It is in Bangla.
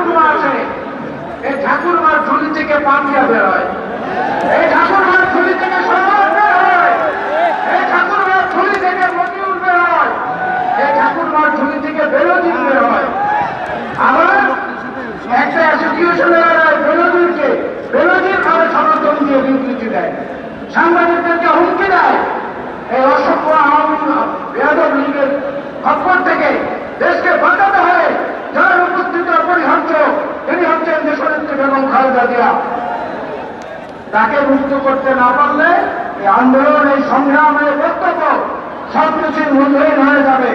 ঠাকুরমা আসে, এই ঠাকুরমার ঝুলি থেকে পানিয়া বের হয়, এই ঠাকুরমার ঝুলি থেকে সমাজ বের হয়, এই ঠাকুরমার ঝুলি থেকে মতিউর বের হয়, এই ঠাকুরমার ঝুলি থেকে বেরোজিন বের হয়। আবার একটা অ্যাসোসিয়েশনের বেরোজিনকে বেরোজিন ভাবে সমর্থন দিয়ে বিবৃতি দেয়, সাংবাদিকদেরকে হুমকি দেয়। এই অসভ্য আওয়ামী বেয়াদব লীগের খপ্পর থেকে দেশকে বাঁচাতে হবে। যার উপস্থিত অপরিহার্য তিনি হচ্ছেন দেশনেত্রী বেগম খালেদা জিয়া। তাকে মুক্ত করতে না পারলে এই আন্দোলন, এই সংগ্রামের বক্তব্য সবকিছুই মূল্যহীন হয়ে যাবে।